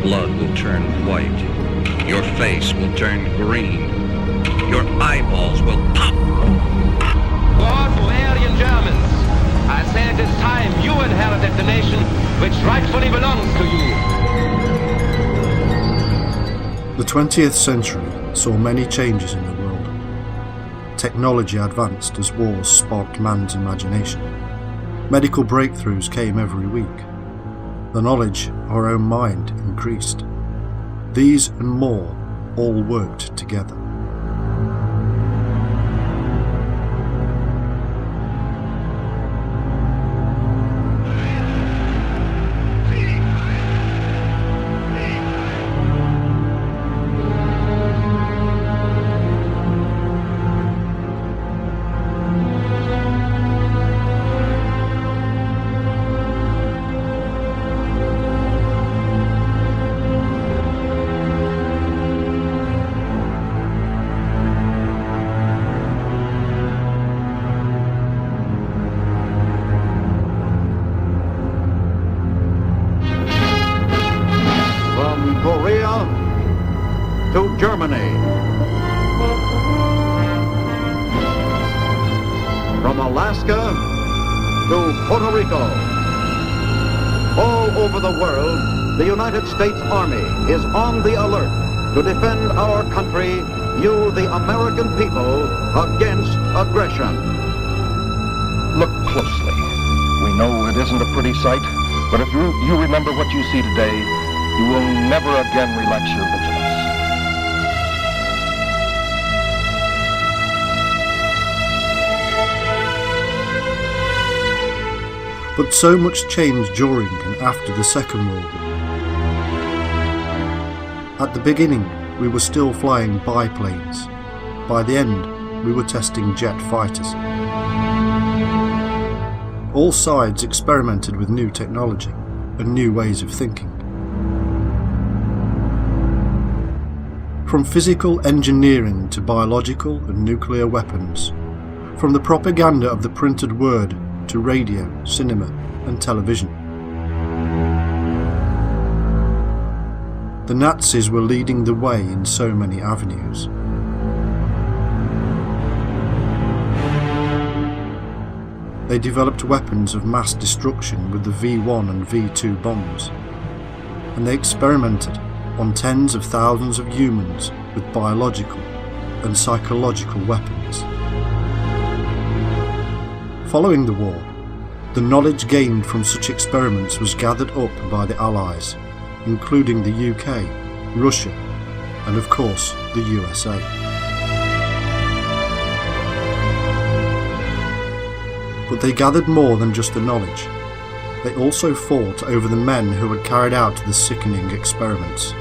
blood will turn white. Your face will turn green. Your eyeballs will pop. War to Aryan Germans. I say it is time you inherited the nation which rightfully belongs to you. The 20th century saw many changes in the world. Technology advanced as wars sparked man's imagination. Medical breakthroughs came every week. The knowledge of our own mind increased. These and more all worked together. To Germany, from Alaska to Puerto Rico, all over the world, the United States Army is on the alert to defend our country, you, the American people, against aggression. Look closely. We know it isn't a pretty sight, but if you remember what you see today, you will never again relax your vigilance. But so much changed during and after the Second World War. At the beginning, we were still flying biplanes. By the end, we were testing jet fighters. All sides experimented with new technology and new ways of thinking. From physical engineering to biological and nuclear weapons, from the propaganda of the printed word to radio, cinema and television. The Nazis were leading the way in so many avenues. They developed weapons of mass destruction with the V1 and V2 bombs, and they experimented on tens of thousands of humans with biological and psychological weapons. Following the war, the knowledge gained from such experiments was gathered up by the Allies, including the UK, Russia, and of course the USA. But they gathered more than just the knowledge. They also fought over the men who had carried out the sickening experiments.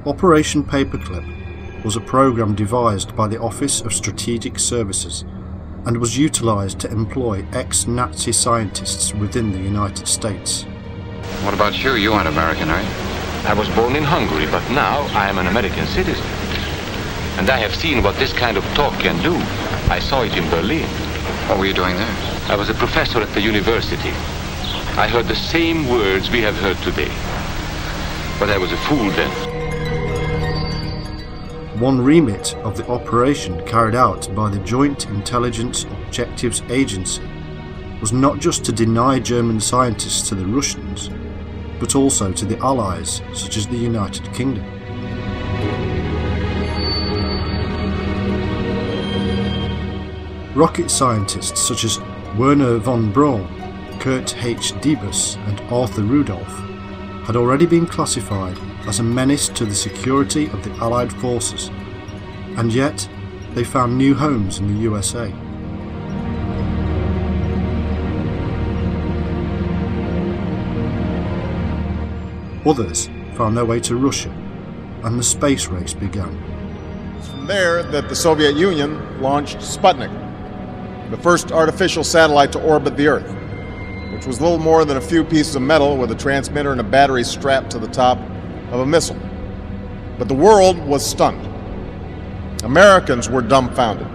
Operation Paperclip was a program devised by the Office of Strategic Services and was utilised to employ ex-Nazi scientists within the United States. What about you? You aren't American, are you? I was born in Hungary, but now I am an American citizen. And I have seen what this kind of talk can do. I saw it in Berlin. What were you doing there? I was a professor at the university. I heard the same words we have heard today. But I was a fool then. One remit of the operation carried out by the Joint Intelligence Objectives Agency was not just to deny German scientists to the Russians, but also to the Allies such as the United Kingdom. Rocket scientists such as Werner von Braun, Kurt H. Debus and Arthur Rudolph had already been classified as a menace to the security of the Allied forces, and yet they found new homes in the USA. Others found their way to Russia, and the space race began. It's from there that the Soviet Union launched Sputnik, the first artificial satellite to orbit the Earth, which was little more than a few pieces of metal with a transmitter and a battery strapped to the top of a missile. But the world was stunned. Americans were dumbfounded.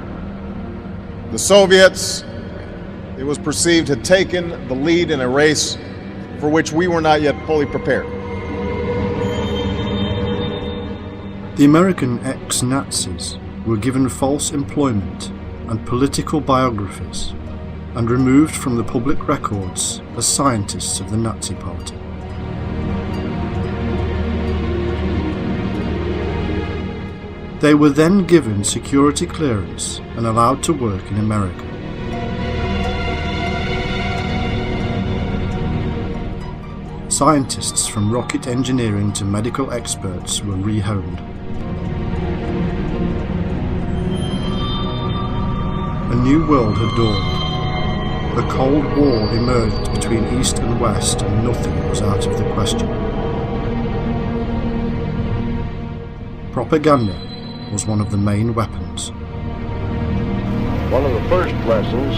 The Soviets, it was perceived had taken the lead in a race for which we were not yet fully prepared. The American ex-Nazis were given false employment and political biographies and removed from the public records as scientists of the Nazi Party. They were then given security clearance and allowed to work in America. Scientists from rocket engineering to medical experts were rehomed. A new world had dawned. The Cold War emerged between East and West, and nothing was out of the question. Propaganda was one of the main weapons. One of the first lessons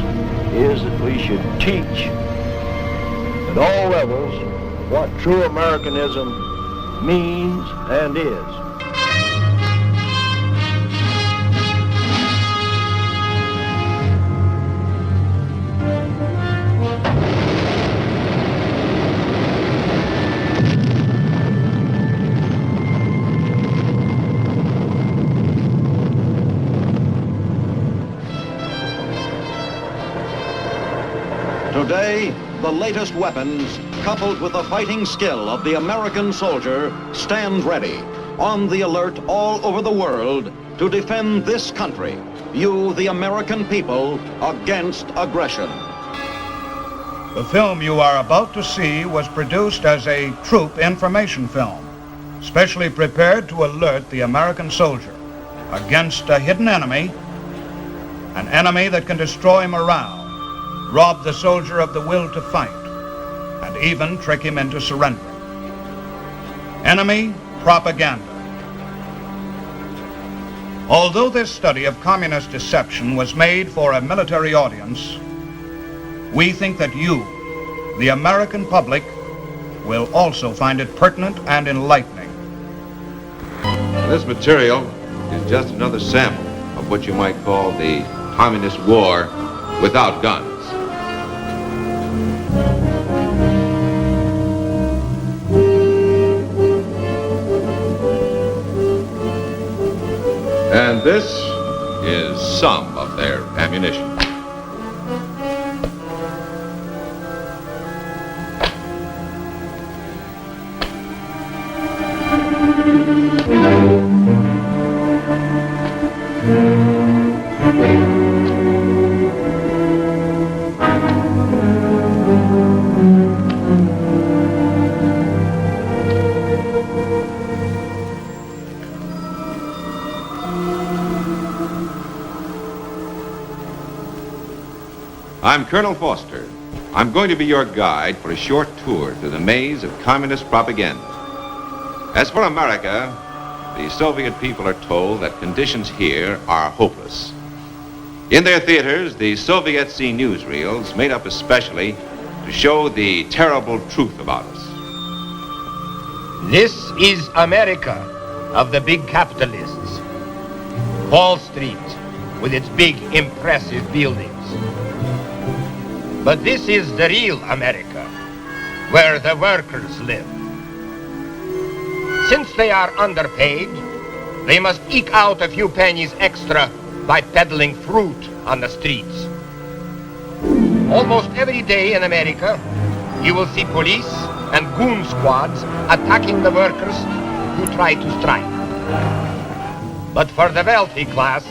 is that we should teach at all levels what true Americanism means and is. Today, the latest weapons, coupled with the fighting skill of the American soldier, stand ready, on the alert all over the world to defend this country, you, the American people, against aggression. The film you are about to see was produced as a troop information film, specially prepared to alert the American soldier against a hidden enemy, an enemy that can destroy morale, rob the soldier of the will to fight, and even trick him into surrendering. Enemy propaganda. Although this study of communist deception was made for a military audience, we think that you, the American public, will also find it pertinent and enlightening. This material is just another sample of what you might call the communist war without guns. And this is some of their ammunition. I'm Colonel Foster. I'm going to be your guide for a short tour through the maze of communist propaganda. As for America, the Soviet people are told that conditions here are hopeless. In their theaters, the Soviets see newsreels made up especially to show the terrible truth about us. This is America of the big capitalists. Wall Street with its big, impressive buildings. But this is the real America, where the workers live. Since they are underpaid, they must eke out a few pennies extra by peddling fruit on the streets. Almost every day in America, you will see police and goon squads attacking the workers who try to strike. But for the wealthy class,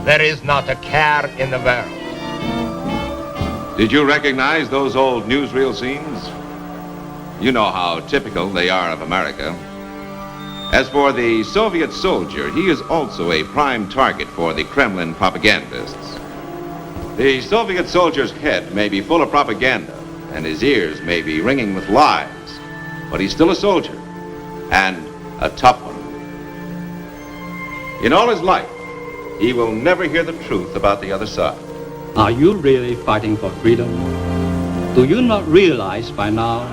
there is not a care in the world. Did you recognize those old newsreel scenes? You know how typical they are of America. As for the Soviet soldier, he is also a prime target for the Kremlin propagandists. The Soviet soldier's head may be full of propaganda, and his ears may be ringing with lies, but he's still a soldier, and a tough one. In all his life, he will never hear the truth about the other side. Are you really fighting for freedom? Do you not realize by now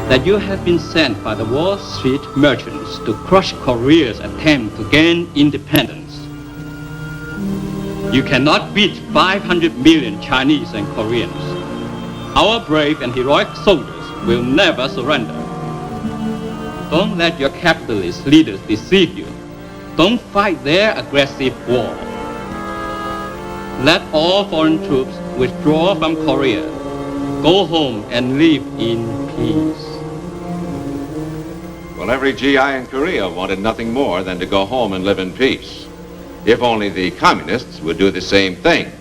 that you have been sent by the Wall Street merchants to crush Korea's attempt to gain independence? You cannot beat 500 million Chinese and Koreans. Our brave and heroic soldiers will never surrender. Don't let your capitalist leaders deceive you. Don't fight their aggressive war. Let all foreign troops withdraw from Korea. Go home and live in peace. Well, every GI in Korea wanted nothing more than to go home and live in peace. If only the communists would do the same thing.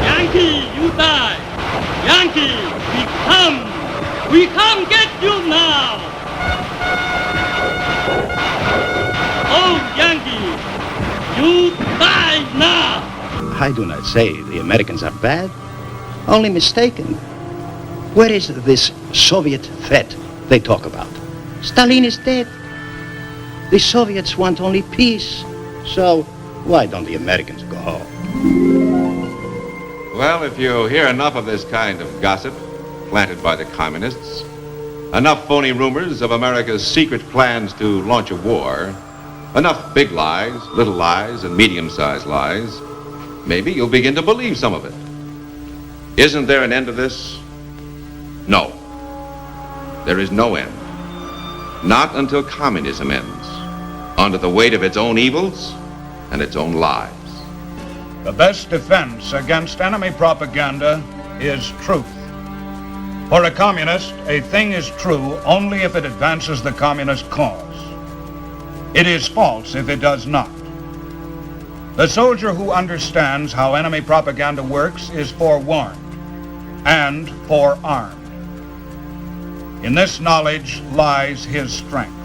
Yankee, you die! Yankee, we come! We come get you now! Oh, Yankee, you die now! I do not say the Americans are bad, only mistaken. Where is this Soviet threat they talk about? Stalin is dead. The Soviets want only peace. So why don't the Americans go home? Well, if you hear enough of this kind of gossip planted by the communists, enough phony rumors of America's secret plans to launch a war, enough big lies, little lies, and medium-sized lies, maybe you'll begin to believe some of it. Isn't there an end to this? No. There is no end. Not until communism ends, under the weight of its own evils and its own lies. The best defense against enemy propaganda is truth. For a communist, a thing is true only if it advances the communist cause. It is false if it does not. The soldier who understands how enemy propaganda works is forewarned and forearmed. In this knowledge lies his strength.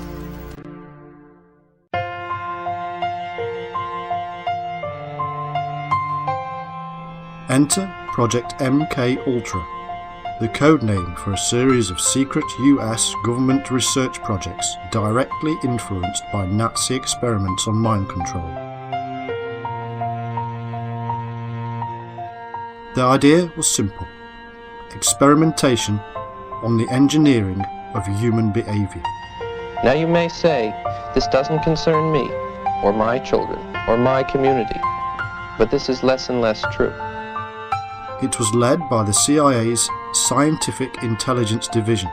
Enter Project MK Ultra, the code name for a series of secret US government research projects directly influenced by Nazi experiments on mind control. The idea was simple: experimentation on the engineering of human behaviour. Now you may say, this doesn't concern me, or my children, or my community, but this is less and less true. It was led by the CIA's Scientific Intelligence Division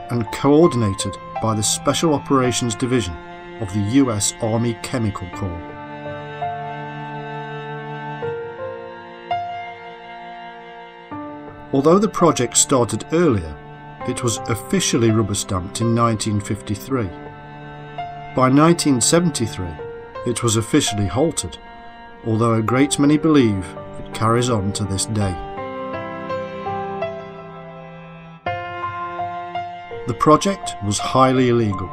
and coordinated by the Special Operations Division of the US Army Chemical Corps. Although the project started earlier, it was officially rubber-stamped in 1953. By 1973, it was officially halted, although a great many believe it carries on to this day. The project was highly illegal.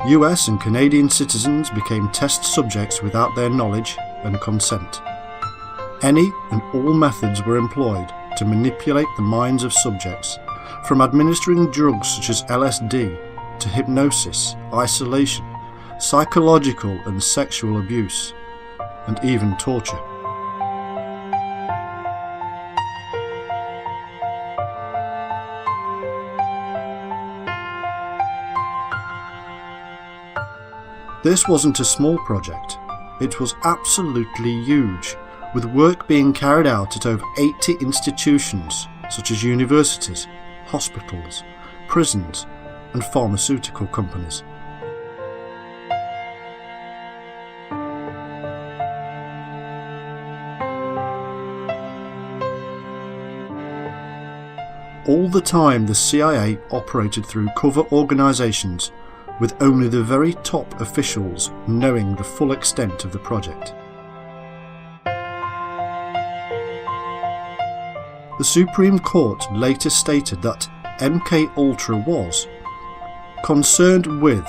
US and Canadian citizens became test subjects without their knowledge and consent. Any and all methods were employed to manipulate the minds of subjects, from administering drugs such as LSD to hypnosis, isolation, psychological and sexual abuse, and even torture. This wasn't a small project, it was absolutely huge, with work being carried out at over 80 institutions such as universities, hospitals, prisons, and pharmaceutical companies. All the time the CIA operated through covert organisations, with only the very top officials knowing the full extent of the project. The Supreme Court later stated that MK Ultra was concerned with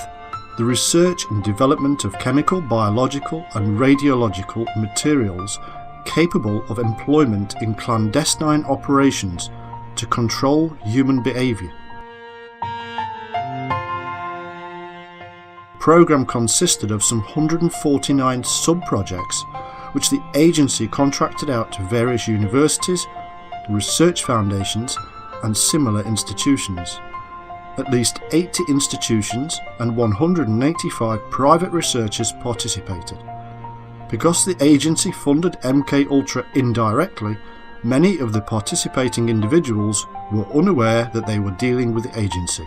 the research and development of chemical, biological and radiological materials capable of employment in clandestine operations to control human behaviour. The program consisted of some 149 sub-projects which the agency contracted out to various universities, research foundations, and similar institutions. At least 80 institutions and 185 private researchers participated. Because the agency funded MKUltra indirectly, many of the participating individuals were unaware that they were dealing with the agency.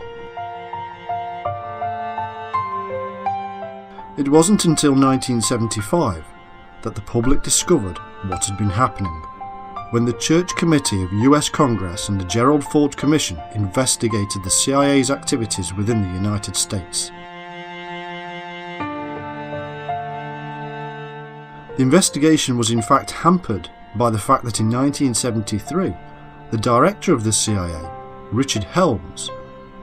It wasn't until 1975 that the public discovered what had been happening, when the Church Committee of US Congress and the Gerald Ford Commission investigated the CIA's activities within the United States. The investigation was in fact hampered by the fact that in 1973, the director of the CIA, Richard Helms,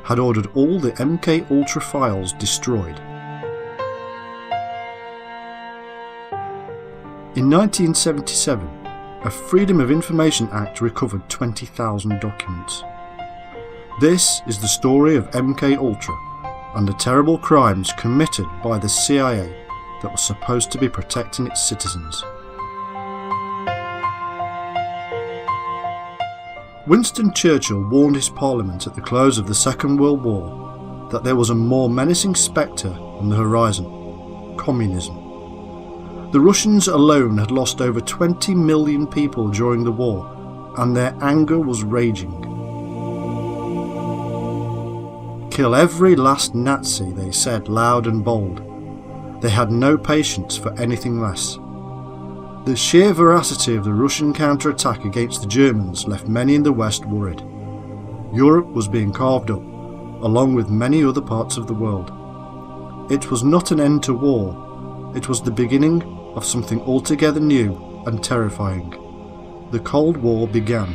had ordered all the MKUltra files destroyed. In 1977, a Freedom of Information Act recovered 20,000 documents. This is the story of MKUltra and the terrible crimes committed by the CIA that was supposed to be protecting its citizens. Winston Churchill warned his Parliament at the close of the Second World War that there was a more menacing spectre on the horizon: communism. The Russians alone had lost over 20 million people during the war, and their anger was raging. Kill every last Nazi, they said loud and bold. They had no patience for anything less. The sheer veracity of the Russian counterattack against the Germans left many in the West worried. Europe was being carved up, along with many other parts of the world. It was not an end to war, it was the beginning of something altogether new and terrifying. The Cold War began.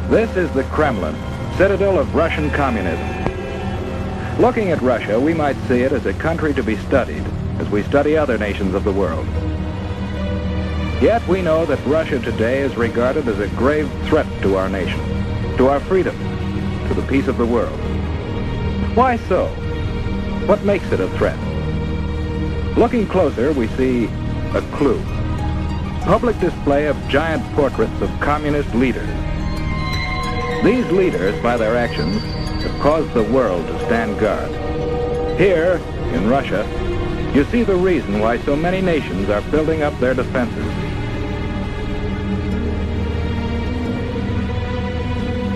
This is the Kremlin, citadel of Russian communism. Looking at Russia, we might see it as a country to be studied, as we study other nations of the world. Yet we know that Russia today is regarded as a grave threat to our nation, to our freedom, to the peace of the world. Why so? What makes it a threat? Looking closer, we see a clue. Public display of giant portraits of communist leaders. These leaders, by their actions, have caused the world to stand guard. Here, in Russia, you see the reason why so many nations are building up their defenses.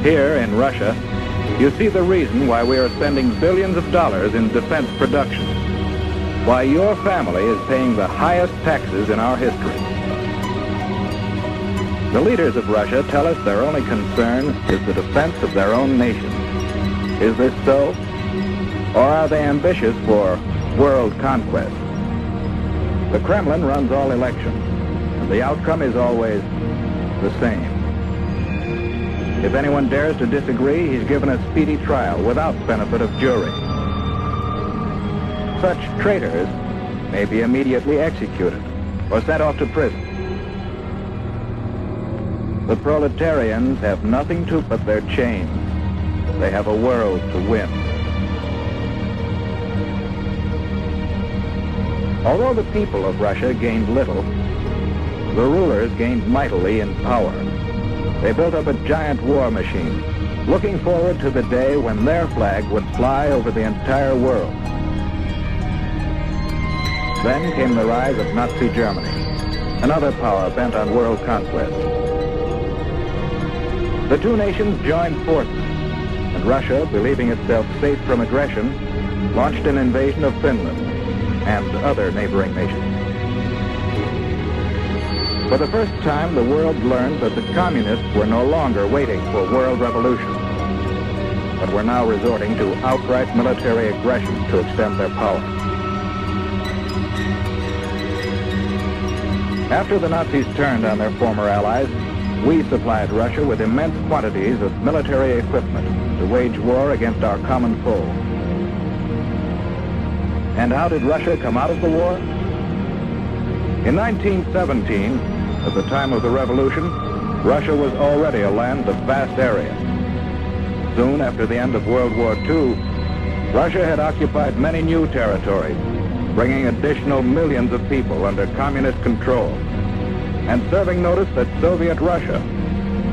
Here, in Russia, you see the reason why we are spending billions of dollars in defense production. Why your family is paying the highest taxes in our history. The leaders of Russia tell us their only concern is the defense of their own nation. Is this so? Or are they ambitious for world conquest? The Kremlin runs all elections, and the outcome is always the same. If anyone dares to disagree, he's given a speedy trial without benefit of jury. Such traitors may be immediately executed or sent off to prison. The proletarians have nothing to but their chains. They have a world to win. Although the people of Russia gained little, the rulers gained mightily in power. They built up a giant war machine, looking forward to the day when their flag would fly over the entire world. Then came the rise of Nazi Germany, another power bent on world conquest. The two nations joined forces, and Russia, believing itself safe from aggression, launched an invasion of Finland and other neighboring nations. For the first time, the world learned that the communists were no longer waiting for world revolution, but were now resorting to outright military aggression to extend their power. After the Nazis turned on their former allies, we supplied Russia with immense quantities of military equipment to wage war against our common foe. And how did Russia come out of the war? In 1917, at the time of the revolution, Russia was already a land of vast area. Soon after the end of World War II, Russia had occupied many new territories, bringing additional millions of people under communist control, and serving notice that Soviet Russia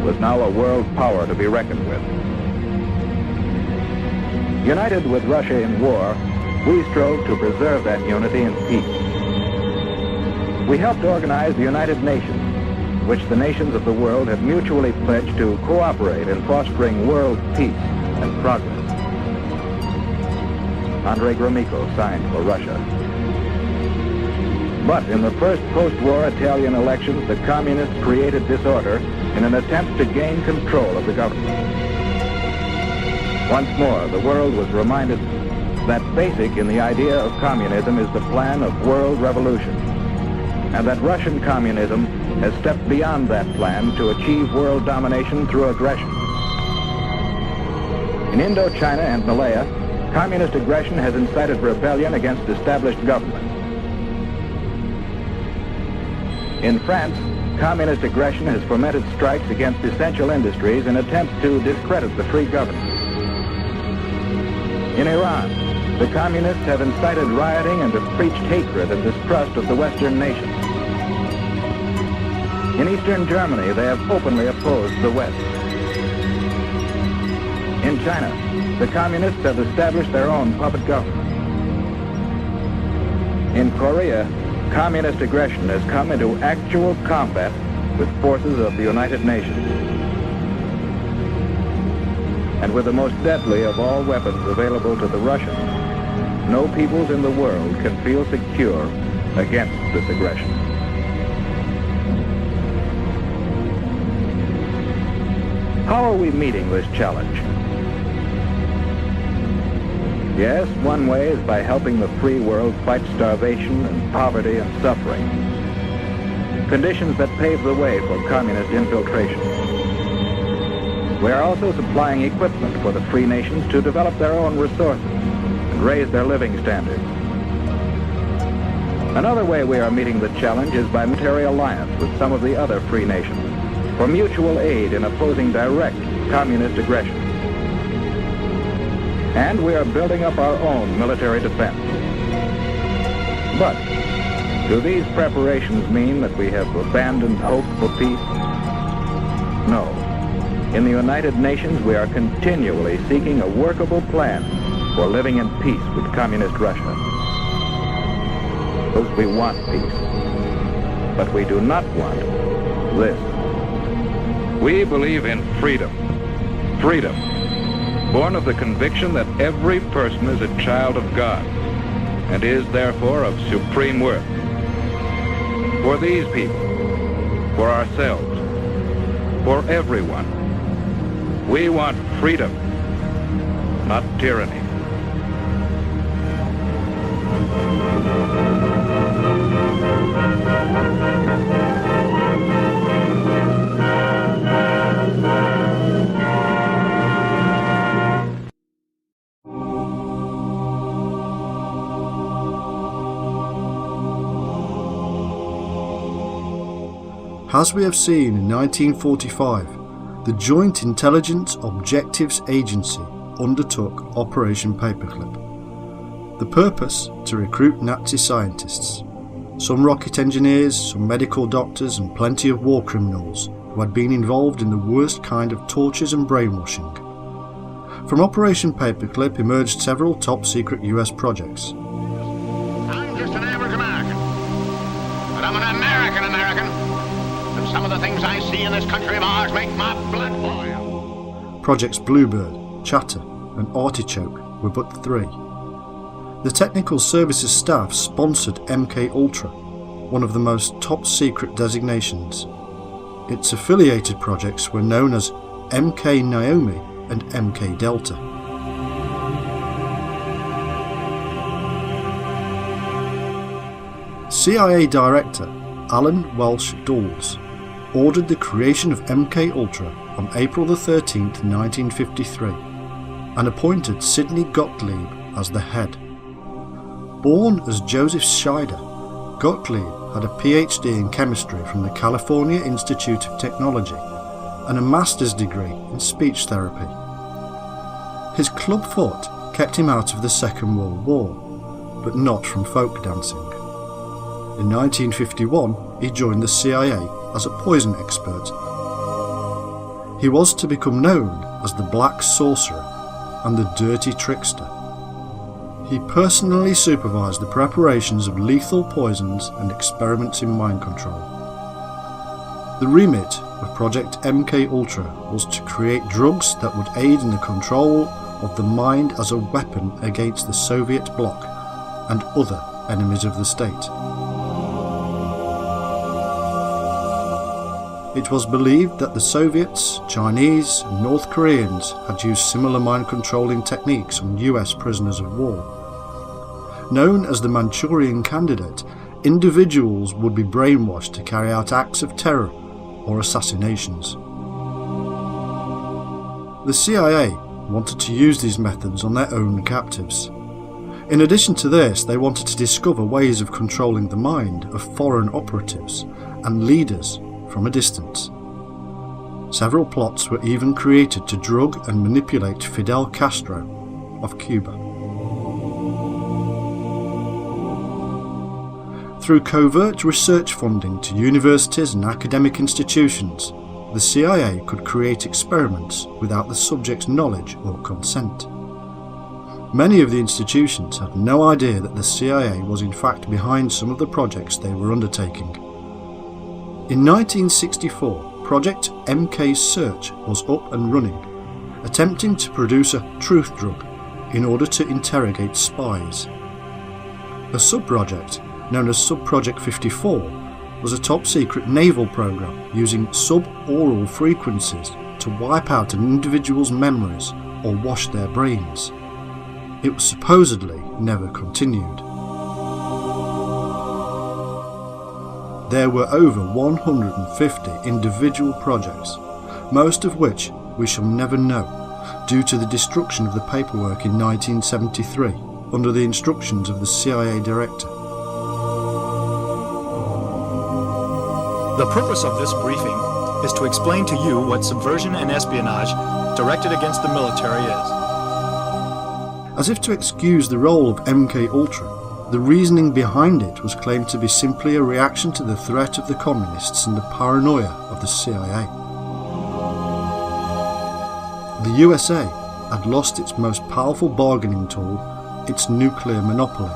was now a world power to be reckoned with. United with Russia in war, we strove to preserve that unity in peace. We helped organize the United Nations, which the nations of the world had mutually pledged to cooperate in fostering world peace and progress. Andrei Gromyko signed for Russia. But in the first post-war Italian elections, the communists created disorder in an attempt to gain control of the government. Once more, the world was reminded that basic in the idea of communism is the plan of world revolution, and that Russian communism has stepped beyond that plan to achieve world domination through aggression. In Indochina and Malaya, communist aggression has incited rebellion against established governments. In France, communist aggression has fomented strikes against essential industries in attempts to discredit the free government. In Iran, the communists have incited rioting and have preached hatred and distrust of the Western nations. In Eastern Germany, they have openly opposed the West. In China, the communists have established their own puppet government. In Korea, communist aggression has come into actual combat with forces of the United Nations. And with the most deadly of all weapons available to the Russians, no peoples in the world can feel secure against this aggression. How are we meeting this challenge? Yes, one way is by helping the free world fight starvation and poverty and suffering, conditions that pave the way for communist infiltration. We are also supplying equipment for the free nations to develop their own resources and raise their living standards. Another way we are meeting the challenge is by military alliance with some of the other free nations for mutual aid in opposing direct communist aggression. And we are building up our own military defense. But do these preparations mean that we have abandoned hope for peace? No. In the United Nations, we are continually seeking a workable plan for living in peace with communist Russia. Because we want peace, but we do not want this. We believe in freedom. Freedom, born of the conviction that every person is a child of God and is therefore of supreme worth. For these people, for ourselves, for everyone, we want freedom, not tyranny. As we have seen in 1945, the Joint Intelligence Objectives Agency undertook Operation Paperclip. The purpose? To recruit Nazi scientists, some rocket engineers, some medical doctors and plenty of war criminals who had been involved in the worst kind of tortures and brainwashing. From Operation Paperclip emerged several top-secret US projects. I'm just an average American, but I'm an American. And some of the things I see in this country of ours make my blood boil. Projects Bluebird, Chatter and Artichoke were but three. The technical services staff sponsored MK Ultra, one of the most top-secret designations. Its affiliated projects were known as MK Naomi and MK Delta. CIA Director Alan Welsh Dulles ordered the creation of MK Ultra on April 13, 1953, and appointed Sidney Gottlieb as the head. Born as Joseph Scheider, Gottlieb had a PhD in chemistry from the California Institute of Technology and a master's degree in speech therapy. His clubfoot kept him out of the Second World War, but not from folk dancing. In 1951, he joined the CIA as a poison expert. He was to become known as the Black Sorcerer and the Dirty Trickster. He personally supervised the preparations of lethal poisons and experiments in mind control. The remit of Project MKUltra was to create drugs that would aid in the control of the mind as a weapon against the Soviet bloc and other enemies of the state. It was believed that the Soviets, Chinese, and North Koreans had used similar mind-controlling techniques on US prisoners of war. Known as the Manchurian Candidate, individuals would be brainwashed to carry out acts of terror or assassinations. The CIA wanted to use these methods on their own captives. In addition to this, they wanted to discover ways of controlling the mind of foreign operatives and leaders from a distance. Several plots were even created to drug and manipulate Fidel Castro of Cuba. Through covert research funding to universities and academic institutions, the CIA could create experiments without the subject's knowledge or consent. Many of the institutions had no idea that the CIA was in fact behind some of the projects they were undertaking. In 1964, Project MK Search was up and running, attempting to produce a truth drug in order to interrogate spies. A sub-project, known as Sub-Project 54, was a top-secret naval program using sub-aural frequencies to wipe out an individual's memories or wash their brains. It was supposedly never continued. There were over 150 individual projects, most of which we shall never know due to the destruction of the paperwork in 1973 under the instructions of the CIA director. The purpose of this briefing is to explain to you what subversion and espionage directed against the military is. As if to excuse the role of MKUltra, the reasoning behind it was claimed to be simply a reaction to the threat of the communists and the paranoia of the CIA. The USA had lost its most powerful bargaining tool, its nuclear monopoly.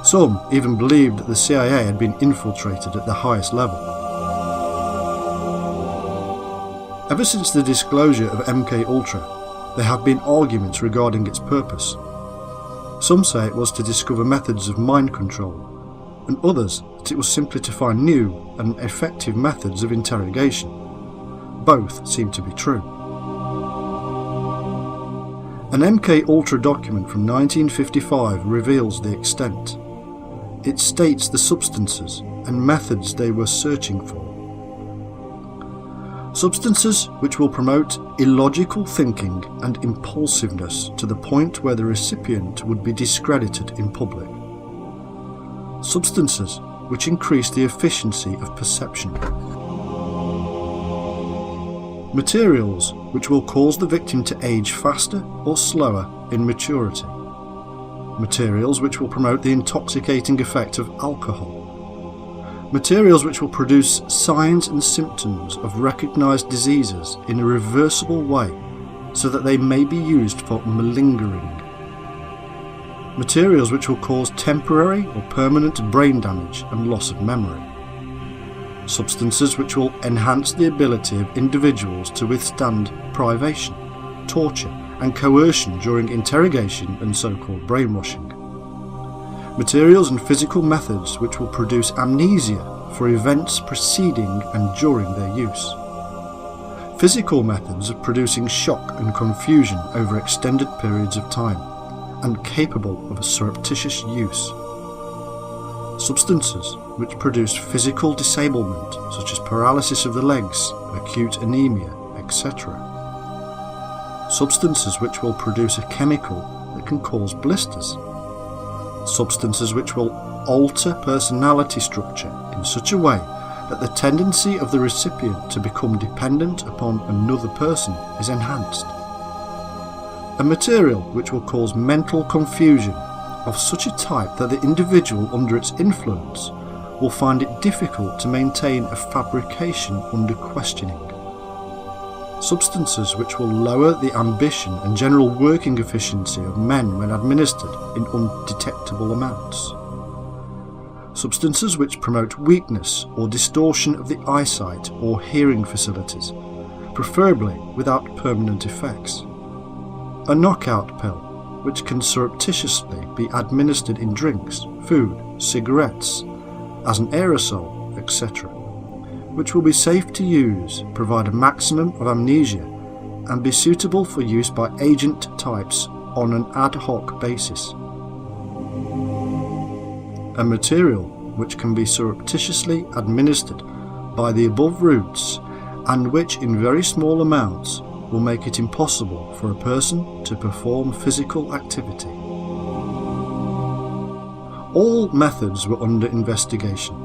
Some even believed that the CIA had been infiltrated at the highest level. Ever since the disclosure of MKUltra, there have been arguments regarding its purpose. Some say it was to discover methods of mind control, and others that it was simply to find new and effective methods of interrogation. Both seem to be true. An MKUltra document from 1955 reveals the extent. It states the substances and methods they were searching for. Substances which will promote illogical thinking and impulsiveness to the point where the recipient would be discredited in public. Substances which increase the efficiency of perception. Materials which will cause the victim to age faster or slower in maturity. Materials which will promote the intoxicating effect of alcohol. Materials which will produce signs and symptoms of recognized diseases in a reversible way so that they may be used for malingering. Materials which will cause temporary or permanent brain damage and loss of memory. Substances which will enhance the ability of individuals to withstand privation, torture, and coercion during interrogation and so-called brainwashing. Materials and physical methods which will produce amnesia for events preceding and during their use. Physical methods of producing shock and confusion over extended periods of time, and capable of a surreptitious use. Substances which produce physical disablement, such as paralysis of the legs, acute anemia, etc. Substances which will produce a chemical that can cause blisters. Substances which will alter personality structure in such a way that the tendency of the recipient to become dependent upon another person is enhanced. A material which will cause mental confusion of such a type that the individual under its influence will find it difficult to maintain a fabrication under questioning. Substances which will lower the ambition and general working efficiency of men when administered in undetectable amounts. Substances which promote weakness or distortion of the eyesight or hearing facilities, preferably without permanent effects. A knockout pill, which can surreptitiously be administered in drinks, food, cigarettes, as an aerosol, etc., which will be safe to use, provide a maximum of amnesia, and be suitable for use by agent types on an ad hoc basis. A material which can be surreptitiously administered by the above routes and which in very small amounts will make it impossible for a person to perform physical activity. All methods were under investigation.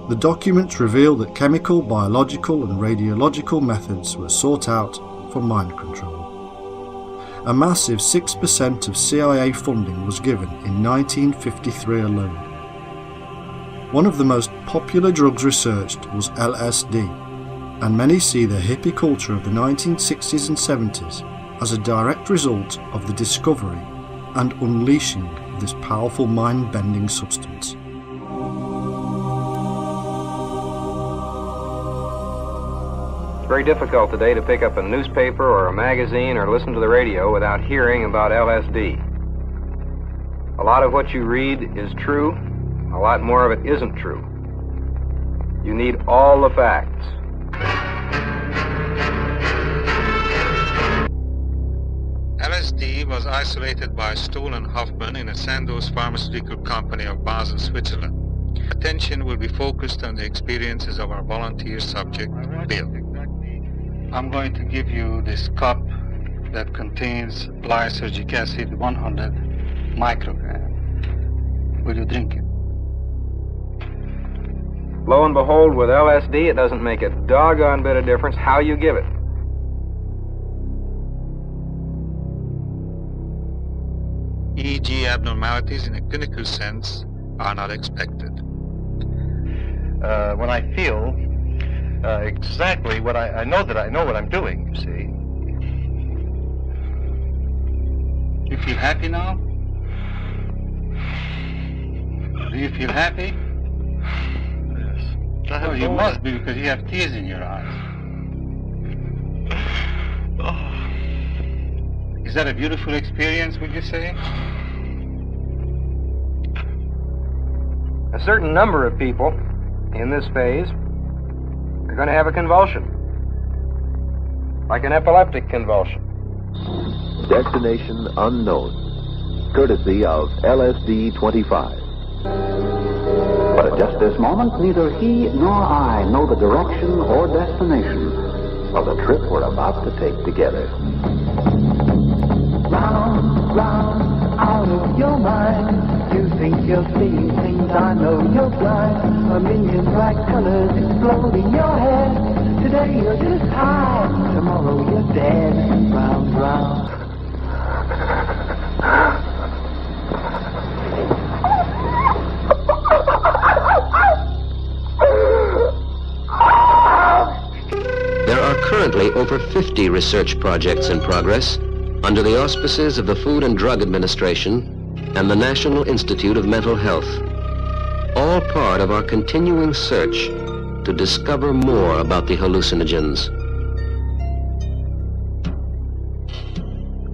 The documents reveal that chemical, biological and radiological methods were sought out for mind control. A massive 6% of CIA funding was given in 1953 alone. One of the most popular drugs researched was LSD, and many see the hippie culture of the 1960s and 70s as a direct result of the discovery and unleashing of this powerful mind-bending substance. It's very difficult today to pick up a newspaper or a magazine or listen to the radio without hearing about LSD. A lot of what you read is true, a lot more of it isn't true. You need all the facts. LSD was isolated by Stoll and Hoffman in a Sandoz pharmaceutical company of Basel, Switzerland. Attention will be focused on the experiences of our volunteer subject, Bill. I'm going to give you this cup that contains lysergic acid 100 microgram. Will you drink it? Lo and behold, with LSD, it doesn't make a doggone bit of difference how you give it. EEG abnormalities in a clinical sense are not expected. When I feel exactly what I know that I know what I'm doing, you see. You feel happy now? Do you feel happy? Yes. Oh, you must be, because you have tears in your eyes. Is that a beautiful experience, would you say? A certain number of people in this phase are going to have a convulsion, like an epileptic convulsion. Destination unknown, courtesy of LSD-25. But at just this moment, neither he nor I know the direction or destination of the trip we're about to take together. Round, round, out of your mind. You think you're seeing things, I know you're blind. A million bright colors explode in your head. Today you're just high, tomorrow you're dead. Round, round. There are currently over 50 research projects in progress under the auspices of the Food and Drug Administration and the National Institute of Mental Health, all part of our continuing search to discover more about the hallucinogens.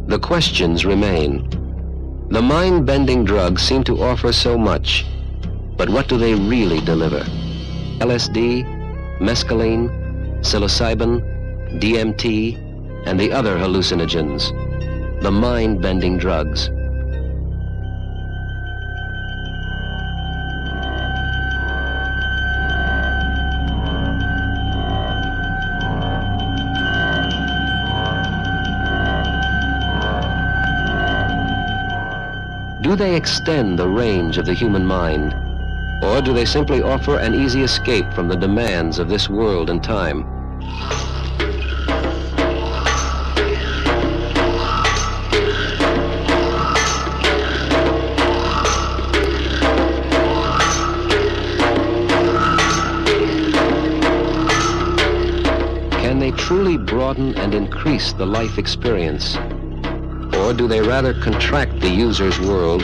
The questions remain. The mind-bending drugs seem to offer so much, but what do they really deliver? LSD, mescaline, psilocybin, DMT, and the other hallucinogens, the mind-bending drugs. Do they extend the range of the human mind, or do they simply offer an easy escape from the demands of this world and time? truly broaden and increase the life experience? Or do they rather contract the user's world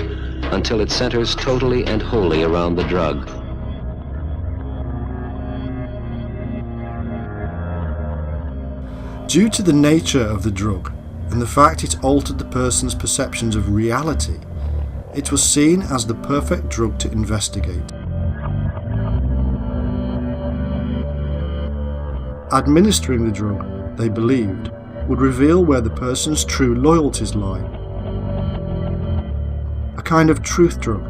until it centers totally and wholly around the drug? Due to the nature of the drug and the fact it altered the person's perceptions of reality, it was seen as the perfect drug to investigate. Administering the drug, they believed, would reveal where the person's true loyalties lie. A kind of truth drug.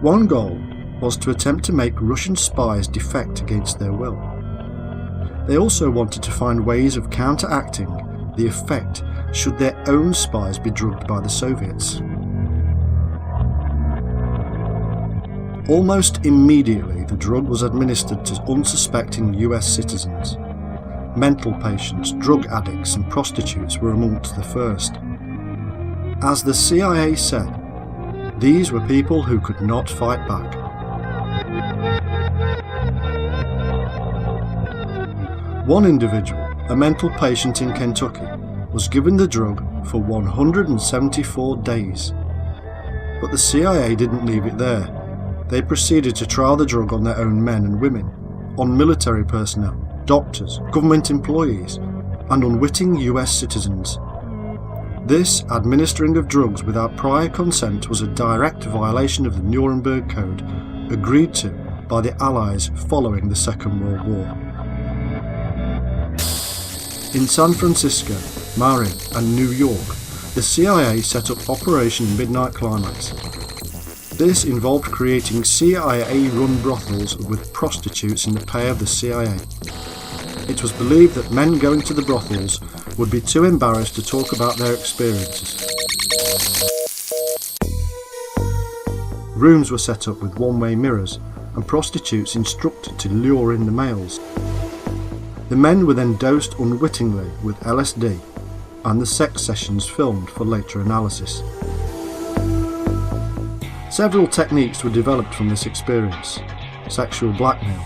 One goal was to attempt to make Russian spies defect against their will. They also wanted to find ways of counteracting the effect should their own spies be drugged by the Soviets. Almost immediately, the drug was administered to unsuspecting US citizens. Mental patients, drug addicts and prostitutes were amongst the first. As the CIA said, these were people who could not fight back. One individual, a mental patient in Kentucky, was given the drug for 174 days. But the CIA didn't leave it there. They proceeded to trial the drug on their own men and women, on military personnel, doctors, government employees, and unwitting US citizens. This administering of drugs without prior consent was a direct violation of the Nuremberg Code, agreed to by the Allies following the Second World War. In San Francisco, Marin, and New York, the CIA set up Operation Midnight Climax. This involved creating CIA-run brothels with prostitutes in the pay of the CIA. It was believed that men going to the brothels would be too embarrassed to talk about their experiences. Rooms were set up with one-way mirrors and prostitutes instructed to lure in the males. The men were then dosed unwittingly with LSD and the sex sessions filmed for later analysis. Several techniques were developed from this experience: sexual blackmail,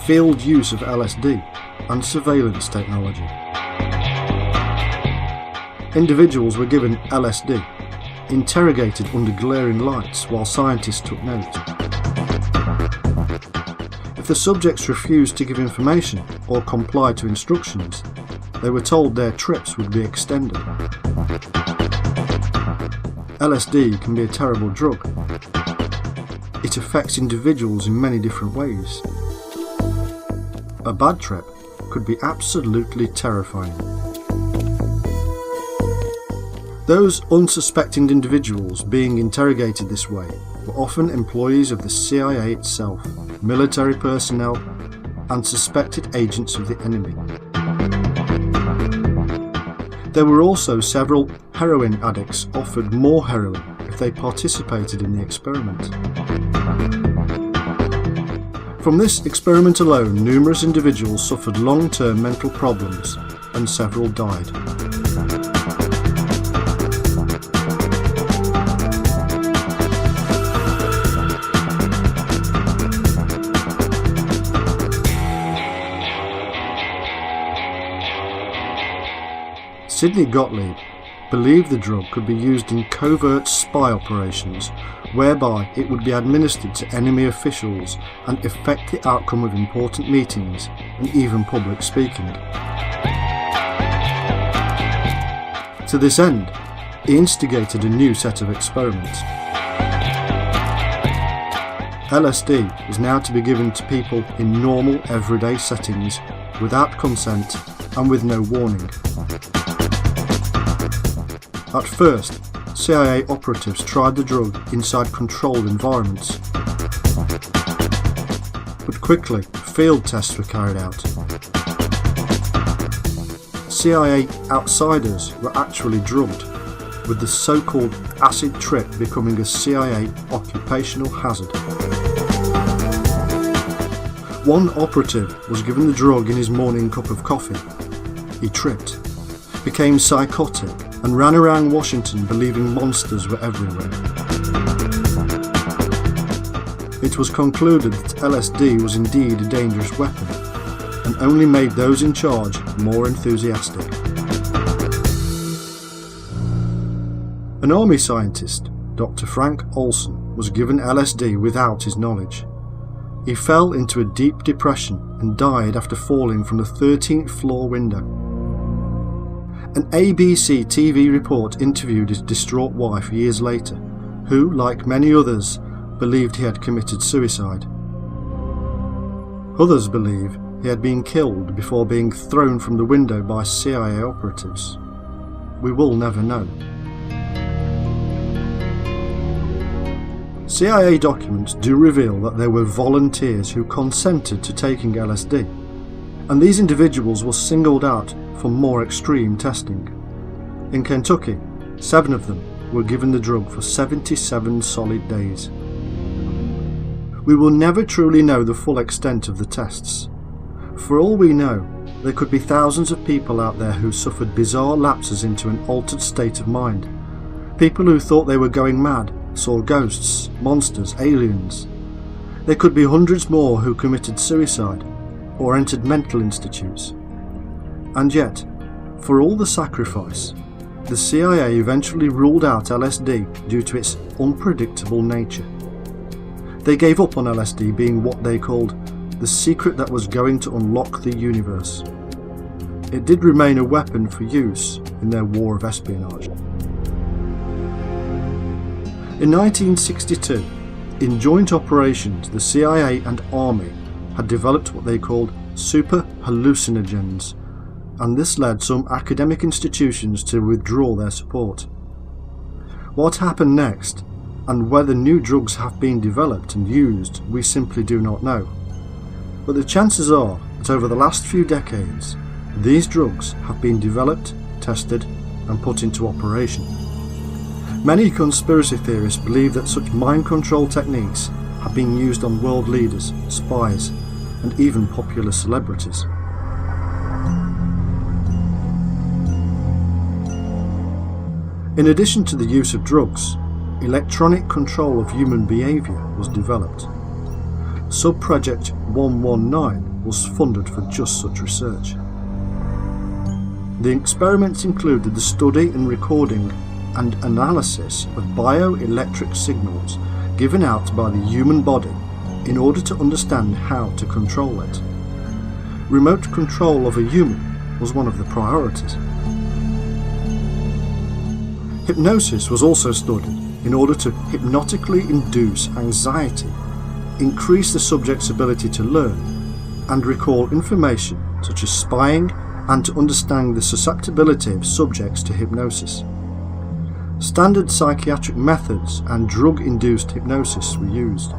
field use of LSD, and surveillance technology. Individuals were given LSD, interrogated under glaring lights while scientists took note. If the subjects refused to give information or comply to instructions, they were told their trips would be extended. LSD can be a terrible drug. It affects individuals in many different ways. A bad trip could be absolutely terrifying. Those unsuspecting individuals being interrogated this way were often employees of the CIA itself, military personnel, and suspected agents of the enemy. There were also several heroin addicts offered more heroin if they participated in the experiment. From this experiment alone, numerous individuals suffered long-term mental problems and several died. Sidney Gottlieb believed the drug could be used in covert spy operations, whereby it would be administered to enemy officials and affect the outcome of important meetings and even public speaking. To this end, he instigated a new set of experiments. LSD is now to be given to people in normal everyday settings, without consent and with no warning. At first, CIA operatives tried the drug inside controlled environments. But quickly, field tests were carried out. CIA outsiders were actually drugged, with the so-called acid trip becoming a CIA occupational hazard. One operative was given the drug in his morning cup of coffee. He tripped, became psychotic, and ran around Washington believing monsters were everywhere. It was concluded that LSD was indeed a dangerous weapon, and only made those in charge more enthusiastic. An army scientist, Dr. Frank Olson, was given LSD without his knowledge. He fell into a deep depression and died after falling from the 13th floor window. An ABC TV report interviewed his distraught wife years later, who, like many others, believed he had committed suicide. Others believe he had been killed before being thrown from the window by CIA operatives. We will never know. CIA documents do reveal that there were volunteers who consented to taking LSD, and these individuals were singled out for more extreme testing. In Kentucky, 7 of them were given the drug for 77 solid days. We will never truly know the full extent of the tests. For all we know, there could be thousands of people out there who suffered bizarre lapses into an altered state of mind. People who thought they were going mad, saw ghosts, monsters, aliens. There could be hundreds more who committed suicide or entered mental institutes. And yet, for all the sacrifice, the CIA eventually ruled out LSD due to its unpredictable nature. They gave up on LSD being what they called the secret that was going to unlock the universe. It did remain a weapon for use in their war of espionage. In 1962, in joint operations, the CIA and Army had developed what they called super hallucinogens, and this led some academic institutions to withdraw their support. What happened next, and whether new drugs have been developed and used, we simply do not know. But the chances are that over the last few decades, these drugs have been developed, tested, and put into operation. Many conspiracy theorists believe that such mind control techniques have been used on world leaders, spies, and even popular celebrities. In addition to the use of drugs, electronic control of human behaviour was developed. Sub-Project 119 was funded for just such research. The experiments included the study and recording and analysis of bioelectric signals given out by the human body in order to understand how to control it. Remote control of a human was one of the priorities. Hypnosis was also studied in order to hypnotically induce anxiety, increase the subject's ability to learn, and recall information such as spying, and to understand the susceptibility of subjects to hypnosis. Standard psychiatric methods and drug-induced hypnosis were used.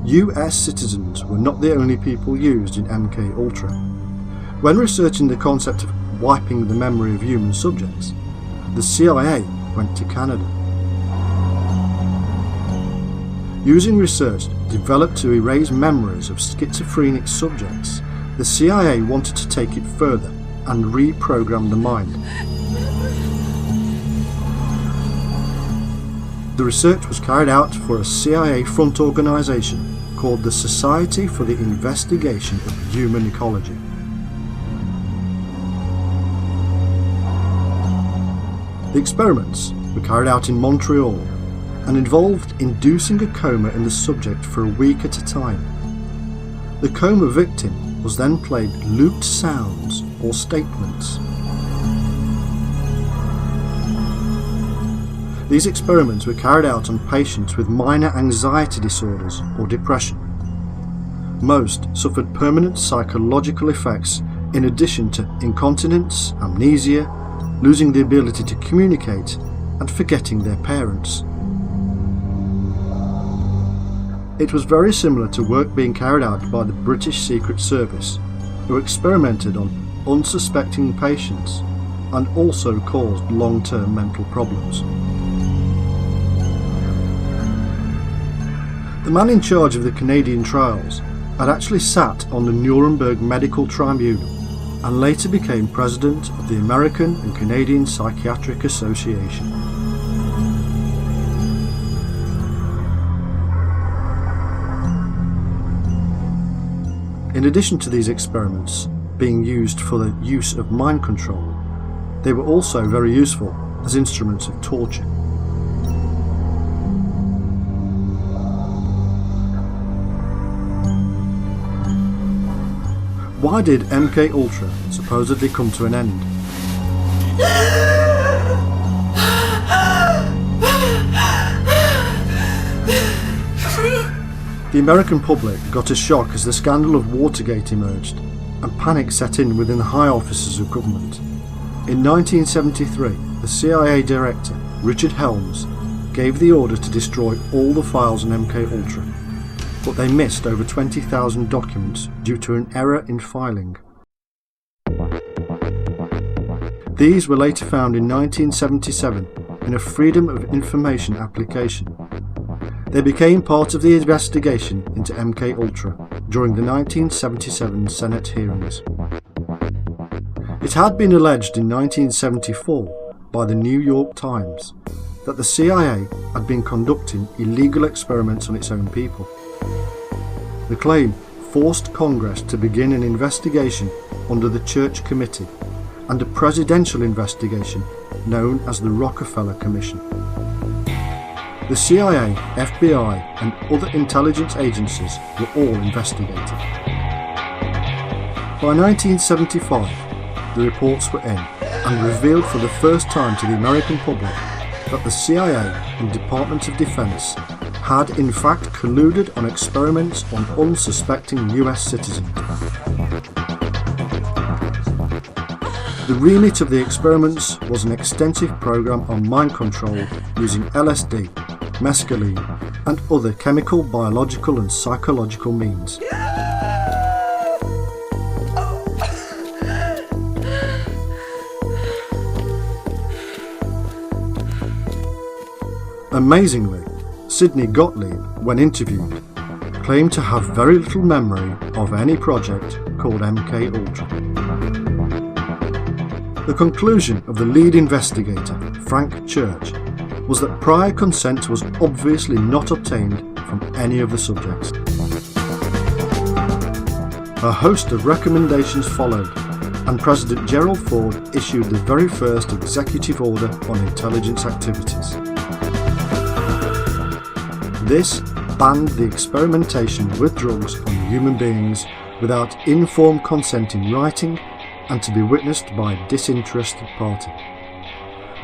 US citizens were not the only people used in MK Ultra. When researching the concept of wiping the memory of human subjects, the CIA went to Canada. Using research developed to erase memories of schizophrenic subjects, the CIA wanted to take it further and reprogram the mind. The research was carried out for a CIA front organisation called the Society for the Investigation of Human Ecology. The experiments were carried out in Montreal and involved inducing a coma in the subject for a week at a time. The coma victim was then played looped sounds or statements. These experiments were carried out on patients with minor anxiety disorders or depression. Most suffered permanent psychological effects in addition to incontinence, amnesia, losing the ability to communicate, and forgetting their parents. It was very similar to work being carried out by the British Secret Service, who experimented on unsuspecting patients and also caused long-term mental problems. The man in charge of the Canadian trials had actually sat on the Nuremberg Medical Tribunal and later became president of the American and Canadian Psychiatric Association. In addition to these experiments being used for the use of mind control, they were also very useful as instruments of torture. Why did MK Ultra supposedly come to an end? The American public got a shock as the scandal of Watergate emerged, and panic set in within the high officers of government. In 1973, the CIA director, Richard Helms, gave the order to destroy all the files on MK Ultra, but they missed over 20,000 documents due to an error in filing. These were later found in 1977 in a Freedom of Information application. They became part of the investigation into MK Ultra during the 1977 Senate hearings. It had been alleged in 1974 by the New York Times that the CIA had been conducting illegal experiments on its own people. The claim forced Congress to begin an investigation under the Church Committee and a presidential investigation known as the Rockefeller Commission. The CIA, FBI and other intelligence agencies were all investigated. By 1975, the reports were in and revealed for the first time to the American public that the CIA and Department of Defense had in fact colluded on experiments on unsuspecting US citizens. The remit of the experiments was an extensive program on mind control using LSD, mescaline and other chemical, biological and psychological means. Amazingly, Sidney Gottlieb, when interviewed, claimed to have very little memory of any project called MK Ultra. The conclusion of the lead investigator, Frank Church, was that prior consent was obviously not obtained from any of the subjects. A host of recommendations followed, and President Gerald Ford issued the very first executive order on intelligence activities. This banned the experimentation with drugs on human beings without informed consent in writing and to be witnessed by a disinterested party.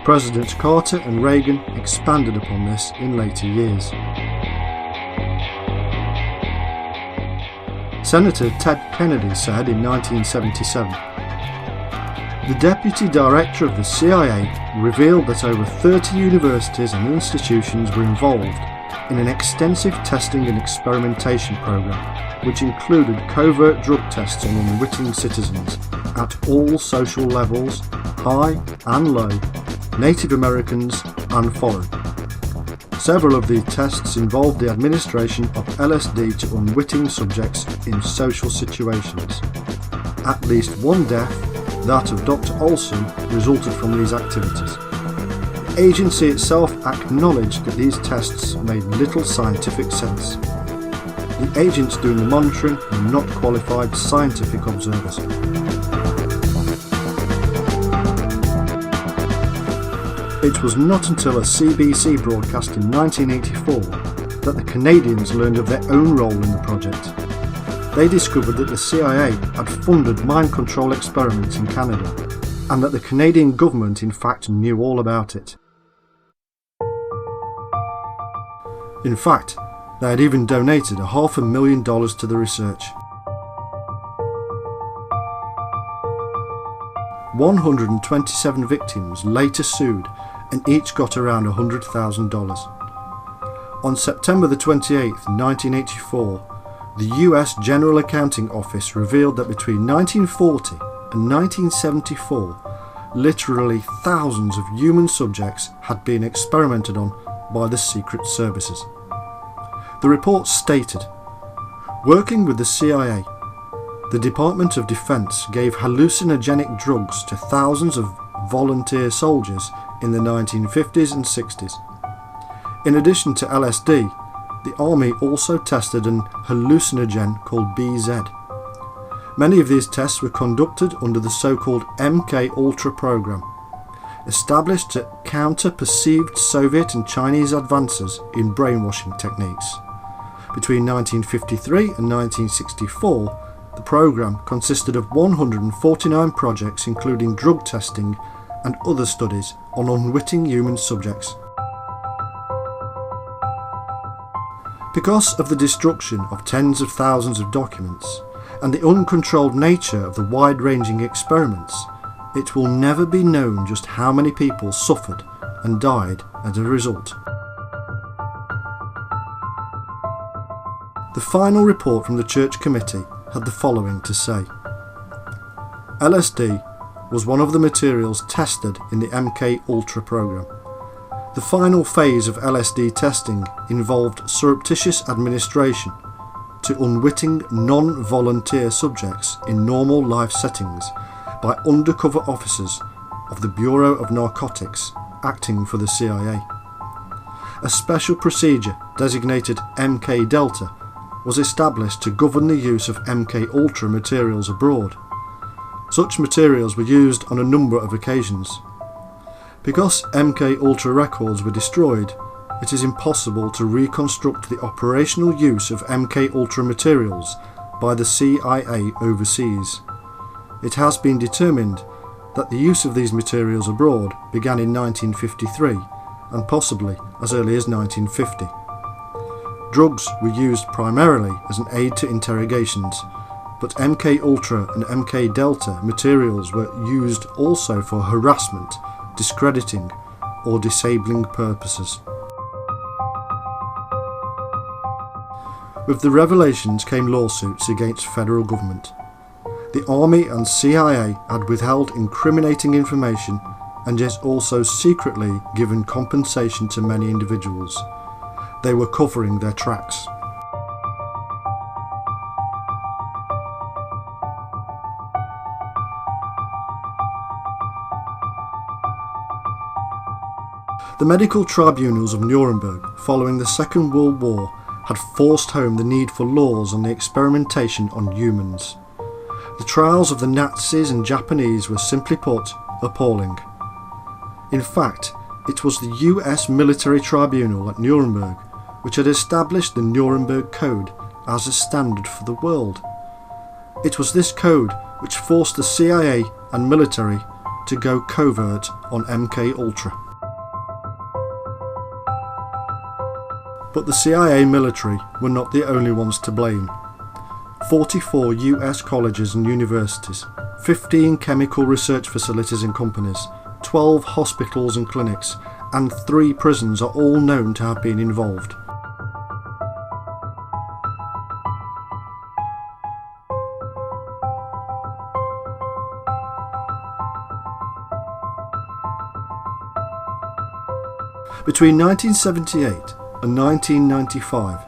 Presidents Carter and Reagan expanded upon this in later years. Senator Ted Kennedy said in 1977, "The Deputy Director of the CIA revealed that over 30 universities and institutions were involved in an extensive testing and experimentation program which included covert drug tests on unwitting citizens at all social levels, high and low, Native Americans and foreign. Several of these tests involved the administration of LSD to unwitting subjects in social situations. At least one death, that of Dr. Olson, resulted from these activities. The agency itself acknowledged that these tests made little scientific sense. The agents doing the monitoring were not qualified scientific observers." It was not until a CBC broadcast in 1984 that the Canadians learned of their own role in the project. They discovered that the CIA had funded mind control experiments in Canada, and that the Canadian government in fact knew all about it. In fact, they had even donated $500,000 to the research. 127 victims later sued and each got around $100,000. On September the 28th, 1984, the US General Accounting Office revealed that between 1940 and 1974, literally thousands of human subjects had been experimented on by the secret services. The report stated, "Working with the CIA, the Department of Defense gave hallucinogenic drugs to thousands of volunteer soldiers in the 1950s and 60s. In addition to LSD, the Army also tested an hallucinogen called BZ, Many of these tests were conducted under the so-called MK-Ultra program, established to counter perceived Soviet and Chinese advances in brainwashing techniques. Between 1953 and 1964, the program consisted of 149 projects including drug testing and other studies on unwitting human subjects. Because of the destruction of tens of thousands of documents and the uncontrolled nature of the wide-ranging experiments, it will never be known just how many people suffered and died as a result. The final report from the Church Committee had the following to say. LSD was one of the materials tested in the MK-Ultra program. The final phase of LSD testing involved surreptitious administration to unwitting non-volunteer subjects in normal life settings by undercover officers of the Bureau of Narcotics acting for the CIA. A special procedure designated MK Delta was established to govern the use of MK-Ultra materials abroad. Such materials were used on a number of occasions. Because MK-Ultra records were destroyed, it is impossible to reconstruct the operational use of MK-Ultra materials by the CIA overseas. It has been determined that the use of these materials abroad began in 1953 and possibly as early as 1950. Drugs were used primarily as an aid to interrogations, but MK-Ultra and MK-Delta materials were used also for harassment, discrediting, or disabling purposes. With the revelations came lawsuits against federal government. The Army and CIA had withheld incriminating information and yet also secretly given compensation to many individuals. They were covering their tracks. The medical tribunals of Nuremberg following the Second World War had forced home the need for laws on the experimentation on humans. The trials of the Nazis and Japanese were simply put appalling. In fact, it was the US military tribunal at Nuremberg which had established the Nuremberg Code as a standard for the world. It was this code which forced the CIA and military to go covert on MK-Ultra. But the CIA military were not the only ones to blame. 44 US colleges and universities, 15 chemical research facilities and companies, 12 hospitals and clinics, and 3 prisons are all known to have been involved. Between 1978 and 1995,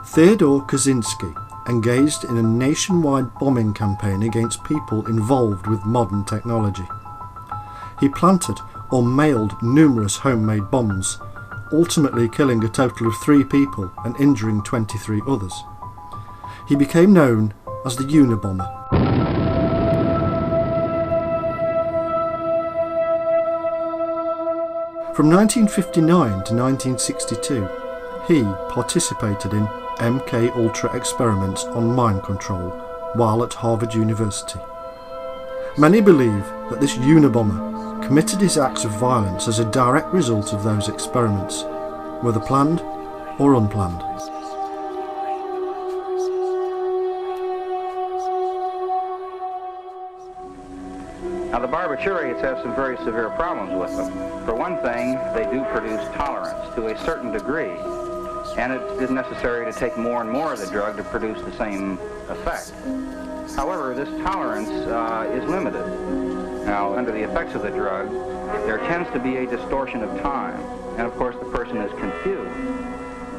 Theodore Kaczynski engaged in a nationwide bombing campaign against people involved with modern technology. He planted or mailed numerous homemade bombs, ultimately killing a total of 3 people and injuring 23 others. He became known as the Unabomber. From 1959 to 1962, he participated in MK-Ultra experiments on mind control while at Harvard University. Many believe that this Unabomber committed his acts of violence as a direct result of those experiments, whether planned or unplanned. Now, the barbiturates have some very severe problems with them. For one thing, they do produce tolerance to a certain degree, and it is necessary to take more and more of the drug to produce the same effect. However, this tolerance is limited. Now, under the effects of the drug, there tends to be a distortion of time, and of course the person is confused,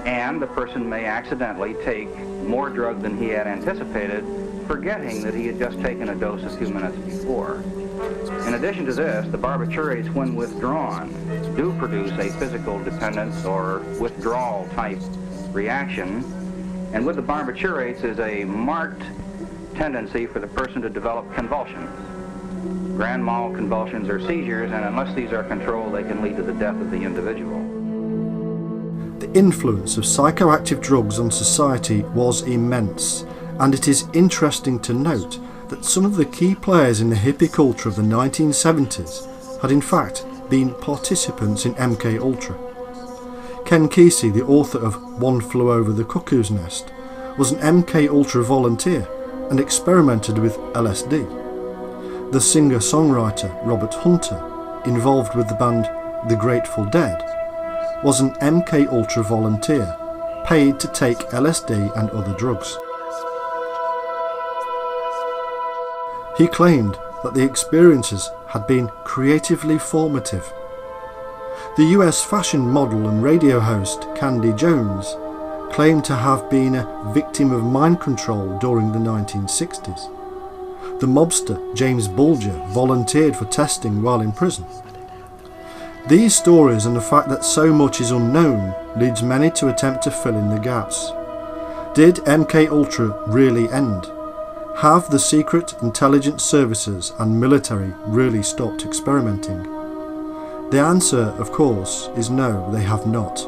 and the person may accidentally take more drug than he had anticipated, forgetting that he had just taken a dose a few minutes before. In addition to this, the barbiturates, when withdrawn, do produce a physical dependence or withdrawal type reaction, and with the barbiturates is a marked tendency for the person to develop convulsions. Grand mal convulsions or seizures, and unless these are controlled, they can lead to the death of the individual. The influence of psychoactive drugs on society was immense, and it is interesting to note that some of the key players in the hippie culture of the 1970s had in fact been participants in MK Ultra. Ken Kesey, the author of One Flew Over the Cuckoo's Nest, was an MK Ultra volunteer and experimented with LSD. The singer-songwriter Robert Hunter, involved with the band The Grateful Dead, was an MK Ultra volunteer, paid to take LSD and other drugs. He claimed that the experiences had been creatively formative. The US fashion model and radio host Candy Jones claimed to have been a victim of mind control during the 1960s. The mobster James Bulger volunteered for testing while in prison. These stories and the fact that so much is unknown leads many to attempt to fill in the gaps. Did MK Ultra really end? Have the secret intelligence services and military really stopped experimenting? The answer, of course, is no, they have not.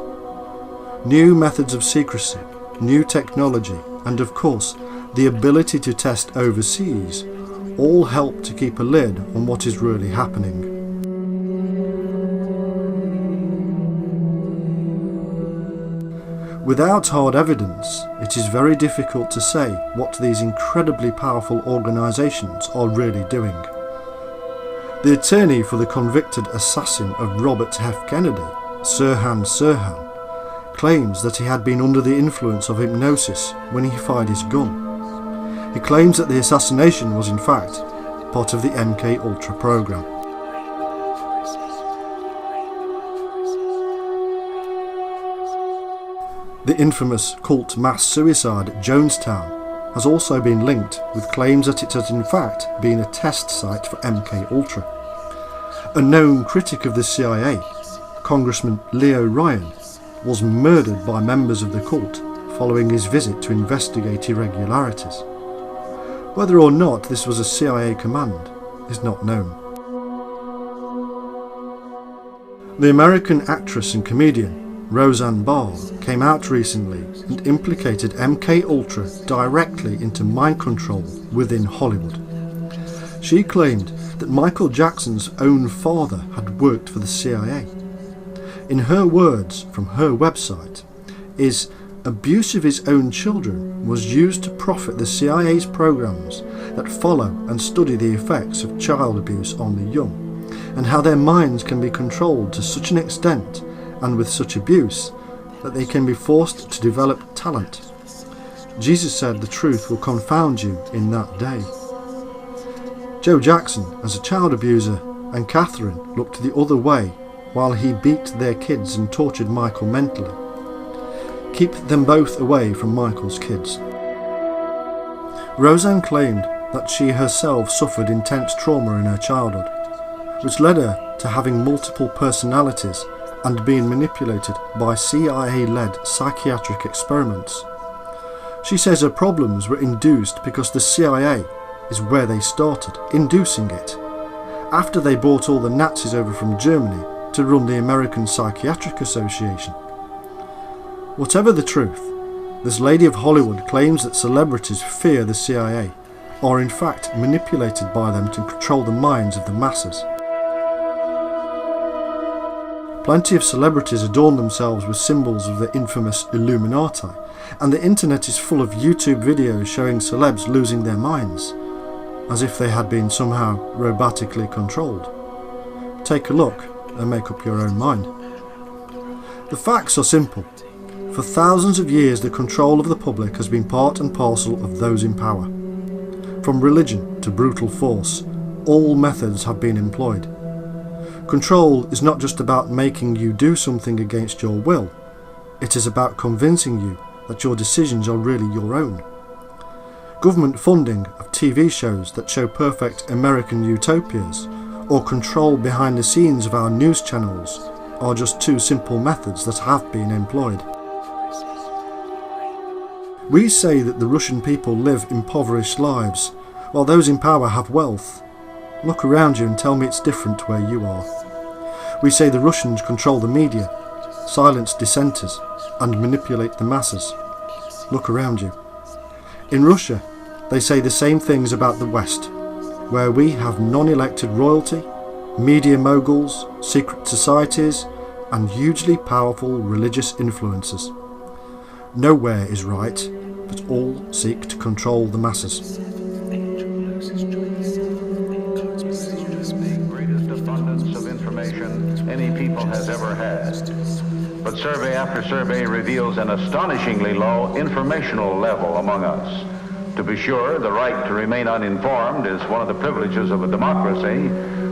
New methods of secrecy, new technology, and of course, the ability to test overseas all help to keep a lid on what is really happening. Without hard evidence, it is very difficult to say what these incredibly powerful organisations are really doing. The attorney for the convicted assassin of Robert F. Kennedy, Sirhan Sirhan, claims that he had been under the influence of hypnosis when he fired his gun. He claims that the assassination was in fact part of the MK Ultra program. The infamous cult mass suicide at Jonestown has also been linked with claims that it has in fact been a test site for MK Ultra. A known critic of the CIA, Congressman Leo Ryan, was murdered by members of the cult following his visit to investigate irregularities. Whether or not this was a CIA command is not known. The American actress and comedian Roseanne Barr came out recently and implicated MK Ultra directly into mind control within Hollywood. She claimed that Michael Jackson's own father had worked for the CIA. In her words from her website, is abuse of his own children was used to profit the CIA's programs that follow and study the effects of child abuse on the young, and how their minds can be controlled to such an extent and with such abuse that they can be forced to develop talent. Jesus said the truth will confound you in that day. Joe Jackson, as a child abuser, and Catherine looked the other way while he beat their kids and tortured Michael mentally. Keep them both away from Michael's kids. Roseanne claimed that she herself suffered intense trauma in her childhood, which led her to having multiple personalities and being manipulated by CIA-led psychiatric experiments. She says her problems were induced because the CIA is where they started, inducing it, after they brought all the Nazis over from Germany to run the American Psychiatric Association. Whatever the truth, this lady of Hollywood claims that celebrities fear the CIA, are in fact manipulated by them to control the minds of the masses. Plenty of celebrities adorn themselves with symbols of the infamous Illuminati, and the internet is full of YouTube videos showing celebs losing their minds, as if they had been somehow robotically controlled. Take a look and make up your own mind. The facts are simple. For thousands of years the control of the public has been part and parcel of those in power. From religion to brutal force, all methods have been employed. Control is not just about making you do something against your will, it is about convincing you that your decisions are really your own. Government funding of TV shows that show perfect American utopias, or control behind the scenes of our news channels, are just two simple methods that have been employed. We say that the Russian people live impoverished lives, while those in power have wealth. Look around you and tell me it's different where you are. We say the Russians control the media, silence dissenters, and manipulate the masses. Look around you. In Russia, they say the same things about the West, where we have non-elected royalty, media moguls, secret societies, and hugely powerful religious influences. Nowhere is right, but all seek to control the masses. Greatest abundance of information any people has ever had. But survey after survey reveals an astonishingly low informational level among us. To be sure, the right to remain uninformed is one of the privileges of a democracy,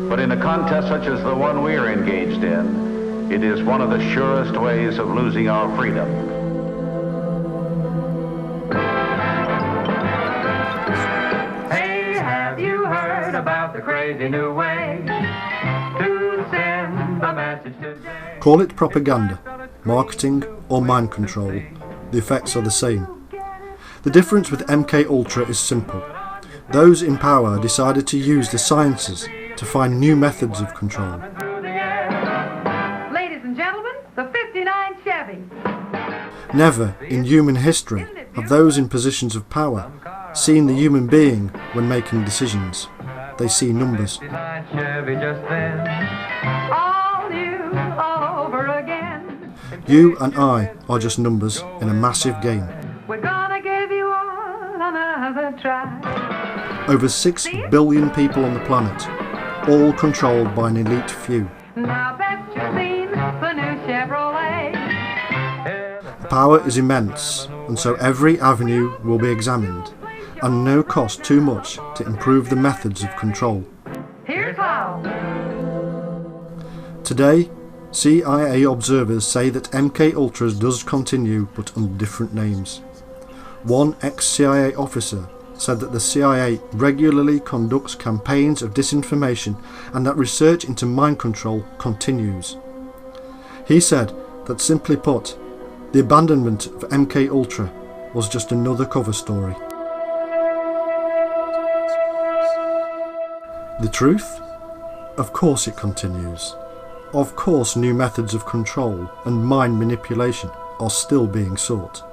but in a contest such as the one we are engaged in, it is one of the surest ways of losing our freedom. Hey, have you heard about the crazy new way to send a message today? Call it propaganda, marketing, or mind control, the effects are the same. The difference with MK Ultra is simple. Those in power decided to use the sciences to find new methods of control. Ladies and gentlemen, the 59 Chevy. Never in human history have those in positions of power seen the human being when making decisions. They see numbers. All new, all over again. You and I are just numbers in a massive game. We're gonna give you all another try. Over 6 billion people on the planet, all controlled by an elite few. Now bet you've seen the new Chevrolet. The power is immense, and so every avenue will be examined, and no cost too much to improve the methods of control. Here's how. Today, CIA observers say that MK Ultras does continue, but under different names. One ex-CIA officer said that the CIA regularly conducts campaigns of disinformation and that research into mind control continues. He said that, simply put, the abandonment of MK Ultra was just another cover story. The truth? Of course it continues. Of course new methods of control and mind manipulation are still being sought.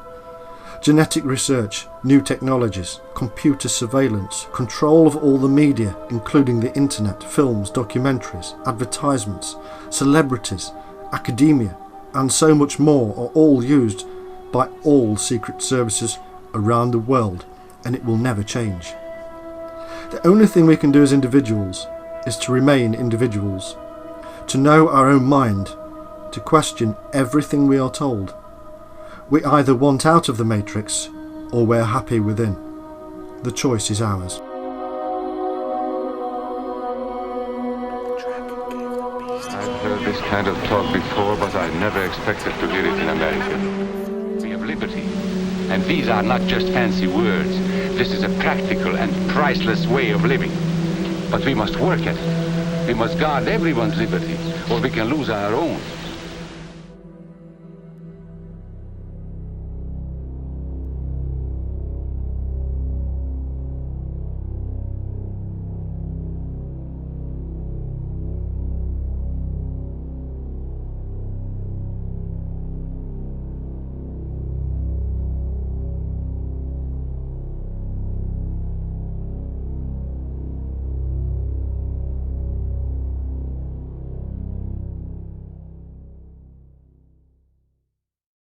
Genetic research, new technologies, computer surveillance, control of all the media, including the internet, films, documentaries, advertisements, celebrities, academia, and so much more are all used by all secret services around the world, and it will never change. The only thing we can do as individuals is to remain individuals, to know our own mind, to question everything we are told. We either want out of the matrix or we're happy within. The choice is ours. I've heard this kind of talk before, but I never expected to hear it in America. We have liberty, and these are not just fancy words. This is a practical and priceless way of living. But we must work at it. We must guard everyone's liberty, or we can lose our own.